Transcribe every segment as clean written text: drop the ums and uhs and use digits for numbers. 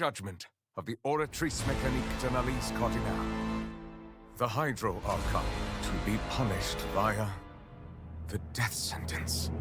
Judgment of the Oratrice Mécanique de l'Analyse Cardinale. The Hydro Archon to be punished via the death sentence.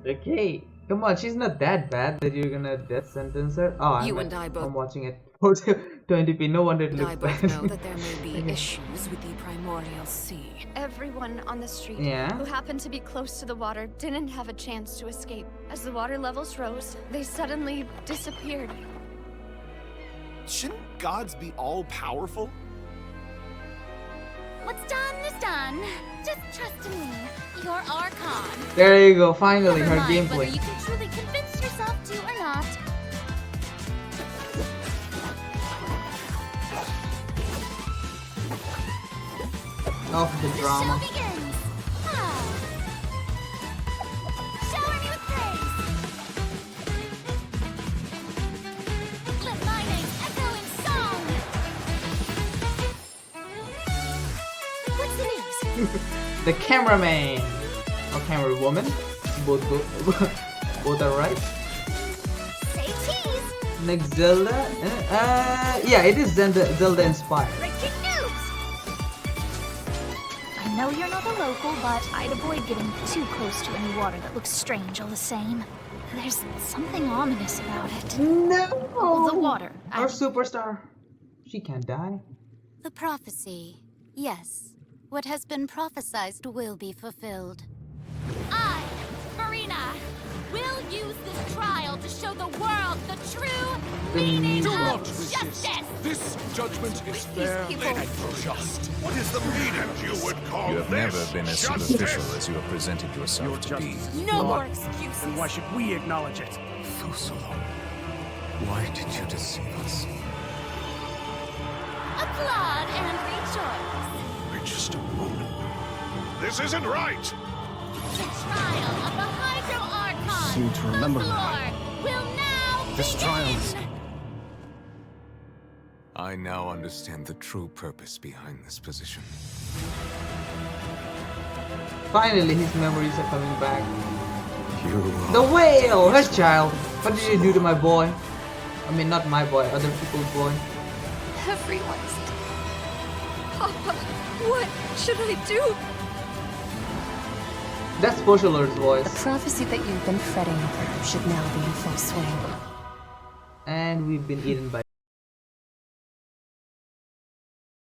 Okay, come on, she's not that bad that you're gonna death sentence her. Oh, I'm watching it 20p. No wonder it looks bad. I both know that there may be issues with the primordial sea. Everyone on the street Yeah. who happened to be close to the water didn't have a chance to escape. As the water levels rose, they suddenly disappeared. Shouldn't gods be all-powerful? What's done is done. Just trust in me, your Archon. There you go, finally, Never her mind whether gameplay. you can truly convince yourself to or not. Off the The drama. show begins. Ah. Shower me with praise. Let my name echo in song. What's the news? The cameraman or camera woman, both both are right. Say cheese. Next Zelda, yeah, it is Zelda inspired. Breaking news. I know you're not a local, but I'd avoid getting too close to any water that looks strange all the same. There's something ominous about it. No, The water. our superstar, she can't die. The prophecy. Yes. What has been prophesized will be fulfilled. I, Marina, will use this trial to show the world the true meaning Do of not resist. justice. This judgment is fair and just. What is the meaning you would call You have this? never been as superficial as you have presented yourself to be. No more excuses. Then why should we acknowledge it? Fusolo, why did you deceive us? Applaud and rejoice. We're just a moment. This isn't right. The trial of the Hydro Archon. Seem to remember the that. floor will now This begin. trial is- I now understand the true purpose behind this position. Finally, his memories are coming back. You The whale, hush, child. What did you do to my boy? I mean, not my boy, other people's boy. Everyone's dead. Papa, what should I do? That's Posholar's The voice. prophecy that you've been fretting over should now be in full swing. And we've been eaten by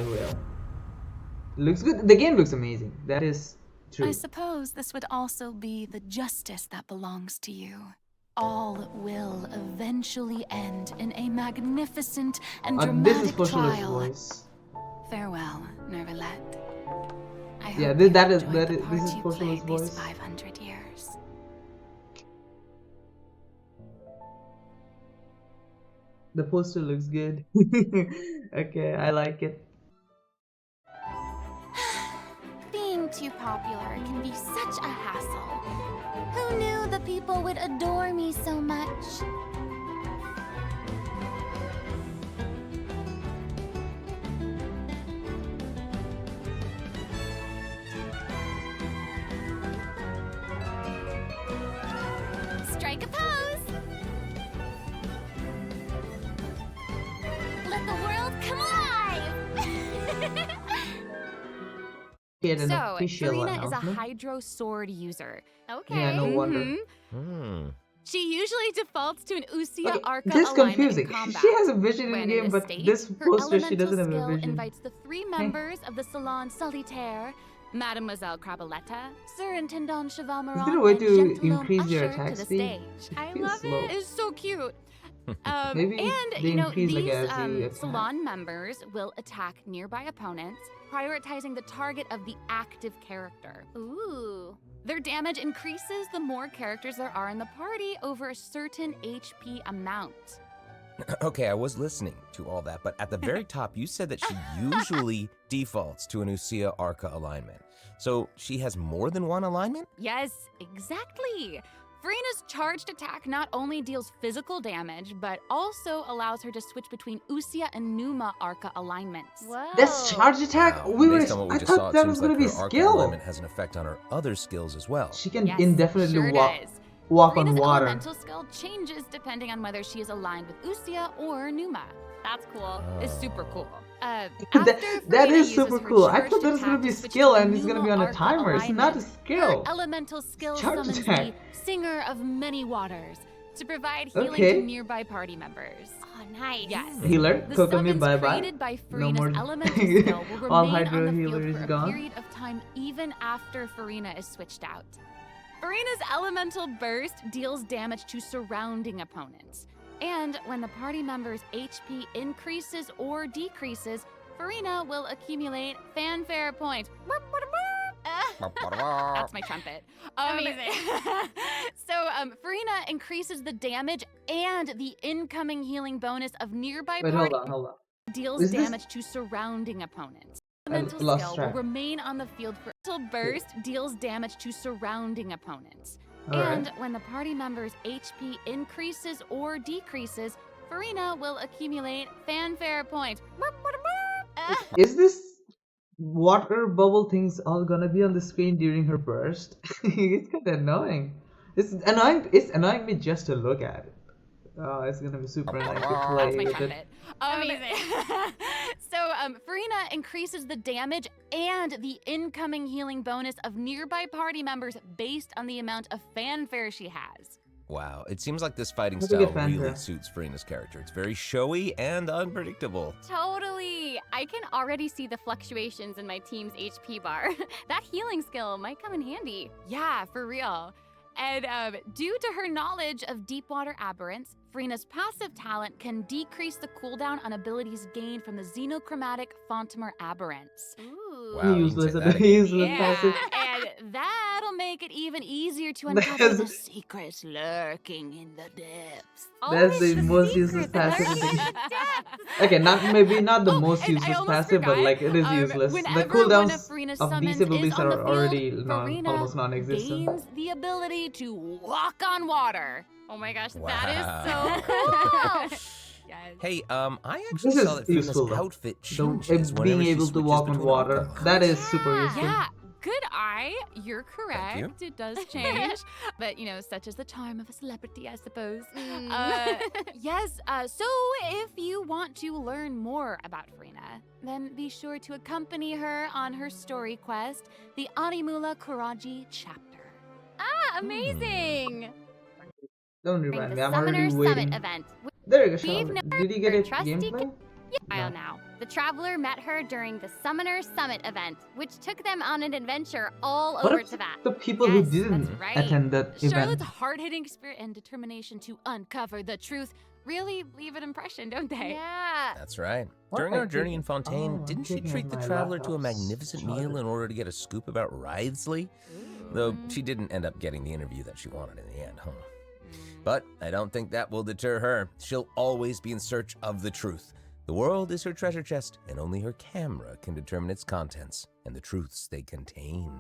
a whale. Looks good. The game looks amazing. That is true. I suppose this would also be the justice that belongs to you. All will eventually end in a magnificent and This is dramatic Posholar's trial. voice. Farewell, Nervalette. I Yeah, hope this- you that is- enjoyed that the is- part this is you Posholar's played these voice. 500 years. The poster looks good. Okay, I like it. Being too popular can be such a hassle. Who knew the people would adore me so much? Strike a pose! Let the world come alive! Get an So, official Farina is a announcement. Hydro Sword user. Okay. Yeah, no wonder. Mhm. She usually defaults to an Usia Okay, Arca this is alignment confusing. in combat. She has a vision in When game, in but state, this her poster she elemental doesn't have a skill vision. invites the three members of the Salon Solitaire, Mademoiselle Crabaletta, Sir Intendant Chevaumeron, Is there a way and to Gentilhomme increase your Usher attack to the speed? stage. It I feels love slow. it. It's so cute. Maybe And they you know, increase, like, these as you attack. salon members will attack nearby opponents, prioritizing the target of the active character. Ooh. Their damage increases the more characters there are in the party over a certain HP amount. Okay, I was listening to all that, but at the very top, you said that she usually defaults to an Usia Arca alignment. So she has more than one alignment? Yes, exactly. Farina's charged attack not only deals physical damage, but also allows her to switch between Usia and Numa Arca alignments. Whoa. That's charge attack. Wow, We were. based on what we I just saw, thought it that seems was gonna like be her Arca skill. alignment has an effect on her other skills as well. She can Yes, indefinitely sure walk. does. walk on Farina's water. elemental skill changes depending on whether she is aligned with Usia or Numa. That's cool. It's super cool. That is super cool. I thought that was gonna be a skill and it's gonna be on a timer. It's not a skill. Her elemental skill Charge summons attack. the Singer of Many Waters to provide healing Okay. to nearby party members. Oh, nice. Yes. Healer, The Kokomi, summons bye bye. created by No Farina's more. elemental skill will All remain Hydro on the healer field is for a gone. period of time even after Farina is switched out. Farina's elemental burst deals damage to surrounding opponents. And when the party member's HP increases or decreases, Farina will accumulate fanfare points. That's my trumpet. Amazing. Farina increases the damage and the incoming healing bonus of nearby Wait, party hold on. deals Is this- damage to surrounding opponents. I Elemental lost skill track. will remain on the field for elemental burst deals damage to surrounding opponents. Alright. And when the party member's HP increases or decreases, Farina will accumulate fanfare points. Is this water bubble things all gonna be on the screen during her burst? It's kind of annoying. It's annoying me just to look at it. Oh, it's gonna be super annoying to play That's my with it. trumpet. Amazing. Farina increases the damage and the incoming healing bonus of nearby party members based on the amount of fanfare she has. Wow, it seems like this fighting Look at style really fanfare. suits Farina's character. It's very showy and unpredictable. Totally. I can already see the fluctuations in my team's HP bar. That healing skill might come in handy. Yeah, for real. And due to her knowledge of deepwater aberrants, Farina's passive talent can decrease the cooldown on abilities gained from the xenochromatic Fontamer aberrants. Ooh. Wow, you can Useless, say that again. useless Yeah, passive. and that'll make it even easier to uncover the That's- secrets lurking in the depths. That's the most useless passive in the Okay, maybe not the most and I useless almost passive, but forgot, like it is useless. The whenever one cooldowns of Farina's of these summons abilities is on the are field, already Farina almost non-existent. gains the ability to walk on water. Oh my gosh, Wow. that is so cool. Yes. Hey, I actually This saw is that Farina's useful though. outfit The, changes being whenever she able to switches walk on between water, arca. that is super useful. Yeah, good eye. You're correct. you. It does change. But, such is the charm of a celebrity, I suppose. Mm. Yes, so if you want to learn more about Farina, then be sure to accompany her on her story quest, the Animula Kuraji chapter. Ah, amazing. Don't During remind the me, I'm Summoner already Summit waiting. event. There you go, We've Charlotte. known Did you get her a trusty gameplay? While now, the Traveler met her during the Summoner Summit event, which took them on an adventure all What over if Tibet. the people Yes, who didn't that's right. attend that event? Charlotte's hard-hitting spirit and determination to uncover the truth really leave an impression, don't they? Yeah. That's right. What? During I'm our journey in taking- Fontaine, oh, I'm didn't she taking treat the my traveler to a laptop's magnificent charger. meal in order to get a scoop about Wriothesley? Though she didn't end up getting the interview that she wanted in the end, huh? But I don't think that will deter her. She'll always be in search of the truth. The world is her treasure chest, and only her camera can determine its contents and the truths they contain.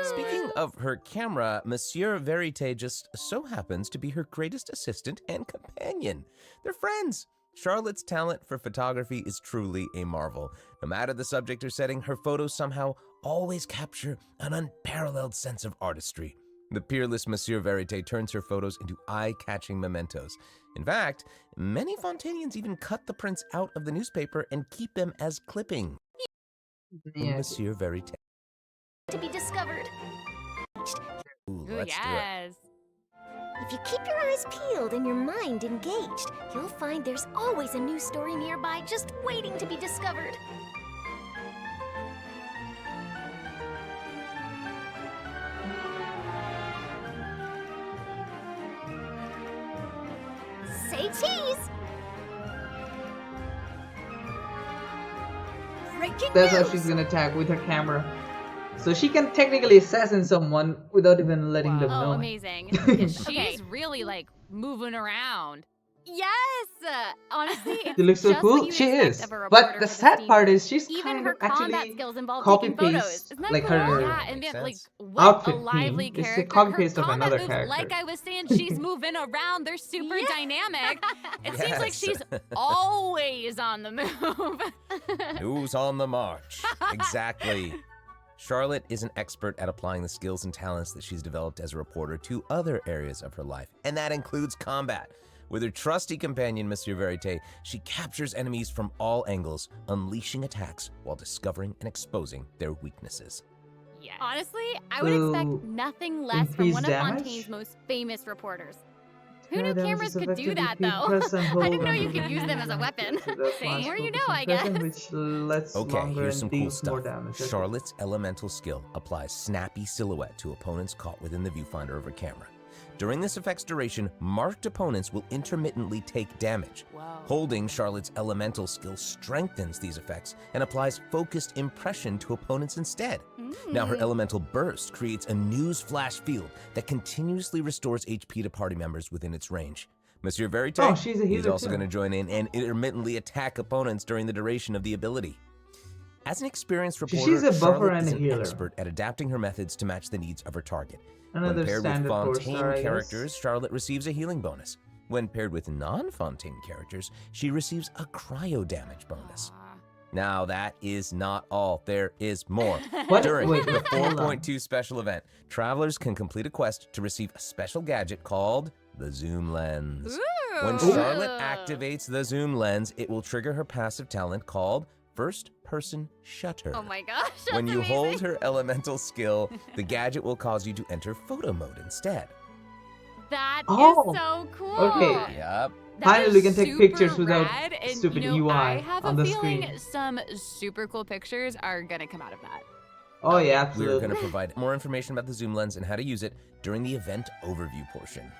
Speaking of her camera, Monsieur Verite just so happens to be her greatest assistant and companion. They're friends. Charlotte's talent for photography is truly a marvel. No matter the subject or setting, her photos somehow always capture an unparalleled sense of artistry. The peerless Monsieur Verite turns her photos into eye-catching mementos. In fact, many Fontainians even cut the prints out of the newspaper and keep them as clipping. Yeah. Monsieur Verite. To be discovered. Ooh, Ooh, let's do it. yes. If you keep your eyes peeled and your mind engaged, you'll find there's always a new story nearby just waiting to be discovered. Say cheese! Breaking That's how news! she's gonna attack with her camera. So she can technically assassin someone without even letting them Oh, know. amazing. She's Okay. really moving around. Yes! Honestly, it's She looks so just cool. what you She expect is. of a But reporter the for sad steam part room. is she's Even kind her of combat actually skills involve copy taking photos. paste Isn't that like cool? her Yeah, and Makes like sense. what outfit a lively theme. It's a character. copy Her paste of combat another moves, character. like I was saying, she's moving around. They're super Yeah. dynamic. It seems like Yes. she's always on the move. Who's on the march? Exactly. Charlotte is an expert at applying the skills and talents that she's developed as a reporter to other areas of her life, and that includes combat. With her trusty companion, Monsieur Verite, she captures enemies from all angles, unleashing attacks while discovering and exposing their weaknesses. Yes. Honestly, I would expect nothing less from one of Fontaine's most famous reporters. Who knew cameras could do that, though? I didn't know you could use them as a weapon. The more you know, I guess. Okay, here's some cool stuff. Charlotte's elemental skill applies snappy silhouette to opponents caught within the viewfinder of her camera. During this effect's duration, marked opponents will intermittently take damage. Wow. Holding Charlotte's elemental skill strengthens these effects and applies focused impression to opponents instead. Now her elemental burst creates a news flash field that continuously restores HP to party members within its range. Monsieur Verite, he's also going to join in and intermittently attack opponents during the duration of the ability. As an experienced reporter, Charlotte is an expert at adapting her methods to match the needs of her target. When paired with Fontaine characters, Charlotte receives a healing bonus. When paired with non-Fontaine characters, she receives a cryo damage bonus. Now that is not all, there is more. During the 4.2 special event, travelers can complete a quest to receive a special gadget called the Zoom Lens. When Charlotte activates the Zoom Lens, it will trigger her passive talent called First Person Shutter. Oh my gosh, that's When you amazing. hold her elemental skill, the gadget will cause you to enter photo mode instead. That is so cool. Okay. Yep. Finally, we can take pictures without rad, and, stupid UI UI have on a the feeling screen. some super cool pictures are gonna come out of that. Oh yeah, We're absolutely. going to provide more information about the Zoom Lens and how to use it during the event overview portion.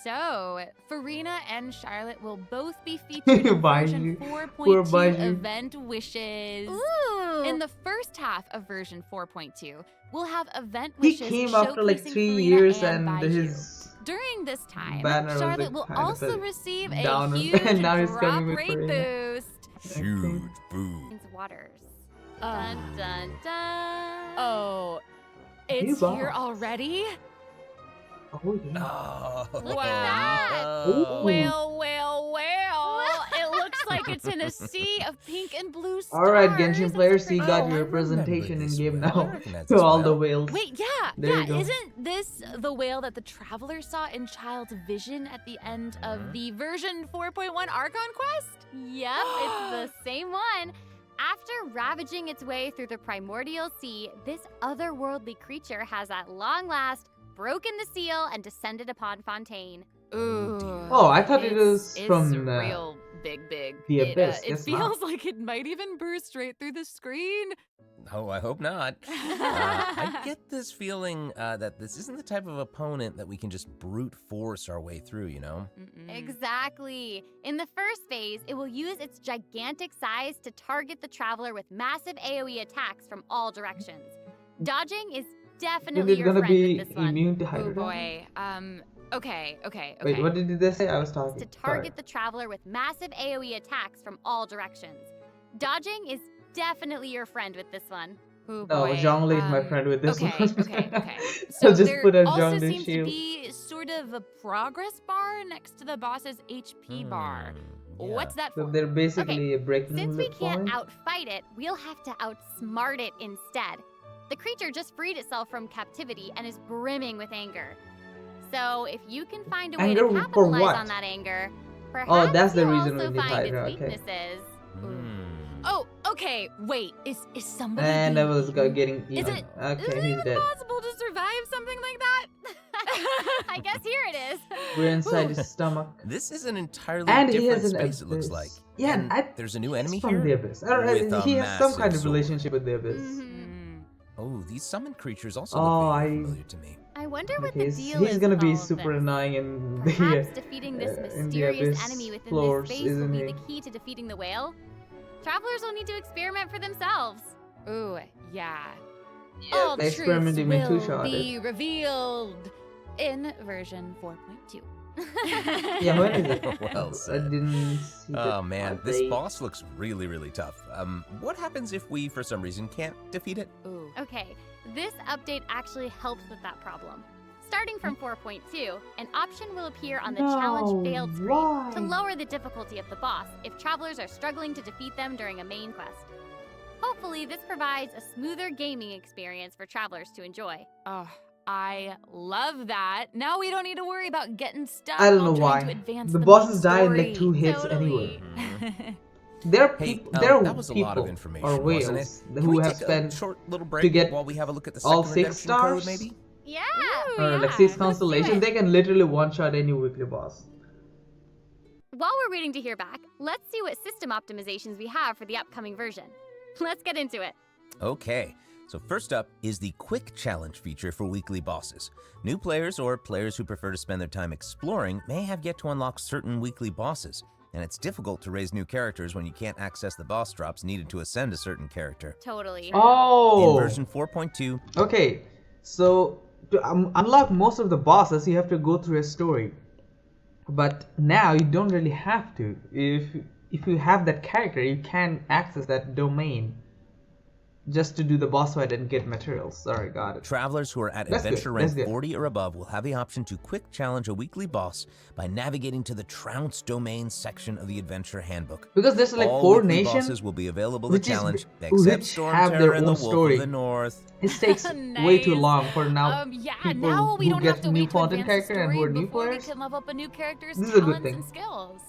So, Farina and Charlotte will both be featured in version Poor 4.2 Baiju. event wishes. In the first half of version 4.2, we'll have event He wishes came after like showcasing 3 Farina years and and Baiju. his During this time, banner was Charlotte like will kind of also a receive a downer. huge And now he's drop coming with rate Farina. boost. Huge boost. Into waters. Dun dun dun. Oh, it's Hey, here boss. already? Oh yeah. Oh, Look at that. Ooh. Well, it looks like it's in a sea of pink and blue stars. Alright, Genshin players, you Oh, got I your remember representation in this game well. I now. recognize To this all the well. whales. Wait, There you go. isn't this the whale that the traveler saw in Child's vision at the end of the version 4.1 Archon quest? Yep, it's the same one. After ravaging its way through the primordial sea, this otherworldly creature has at long last broken the seal and descended upon Fontaine. Ooh. Oh, I thought it was It's from real big. the Abyss. It Guess feels not. like it might even burst right through the screen. Oh, I hope not. I get this feeling that this isn't the type of opponent that we can just brute force our way through, you know? Exactly. In the first phase, it will use its gigantic size to target the traveler with massive AoE attacks from all directions. Dodging is definitely Is it your gonna friend be with this one. immune to Oh hydro? boy. Okay. Wait, what did they say? I was talking. To target the traveler with massive AoE attacks from all directions. Dodging is definitely your friend with this one. Oh No, boy. Zhongli is my friend with this one. Okay. So So just there put a also Zhongli seems shield. to be sort of a progress bar next to the boss's HP bar. Yeah. What's that So for? they're basically a breaking Since we the can't point. outfight it, we'll have to outsmart it instead. The creature just freed itself from captivity and is brimming with anger. So if you can find a way Anger to for capitalize what? on that anger, perhaps Oh, that's the you'll reason also we need find Hydra, its okay. weaknesses. Oh, okay. Wait, is somebody And I being was eaten? getting Is eaten. it Okay, he's dead. possible to survive something like that? I guess here it is. We're inside his stomach. This is an entirely And he different has an space, it looks abyss. like. Yeah, And I- there's a new enemy From here? the Abyss. I don't with know, a he has some kind massive of sword. relationship with the Abyss. Oh, these summoned creatures also Oh, look very I- familiar to me. I wonder what Okay, the he's deal is gonna with be all of super this. annoying in Perhaps the defeating this in the mysterious Abyss enemy within floors, this space will isn't be he? the key to defeating the whale. Travelers will need to experiment for themselves. Ooh, yeah. Yeah, All the truths experiment you mean will two-shot be revealed in version 4.2. Yeah, when is it? Well I said. didn't see the Oh man, this date. boss looks really, really tough. What happens if we, for some reason, can't defeat it? Ooh. Okay, this update actually helps with that problem. Starting from 4.2, an option will appear on the challenge failed screen to lower the difficulty of the boss if travelers are struggling to defeat them during a main quest. Hopefully, this provides a smoother gaming experience for travelers to enjoy. Oh, I love that. Now we don't need to worry about getting stuck. I don't know why. The bosses die in like 2 hits anyway. There are people, that was a lot of information, or wasn't whales it? who have a spent short little break to get while we have a look at the all second 6 redemption code, stars, maybe? Yeah. Or like 6 constellations. They can literally one-shot any weekly boss. While we're waiting to hear back, let's see what system optimizations we have for the upcoming version. Let's get into it. Okay, so first up is the Quick Challenge feature for weekly bosses. New players or players who prefer to spend their time exploring may have yet to unlock certain weekly bosses, and it's difficult to raise new characters when you can't access the boss drops needed to ascend a certain character. Totally. Oh! In version 4.2... Okay, so to unlock most of the bosses, you have to go through a story. But now you don't really have to. If you have that character, you can access that domain just to do the boss fight and get materials. Sorry, got it. Travelers who are at adventure rank 40 or above will have the option to quick challenge a weekly boss by navigating to the Trounce domain section of the adventure handbook. Because there's like all 4 weekly nations bosses will be available to challenge, which except have their Stormterror and the own Wolf story. of the North. It takes way too long for now people now we who don't get have to new wait to content advance the character and who are story new before we players. can level up a new character's This is a good talents thing. and skills.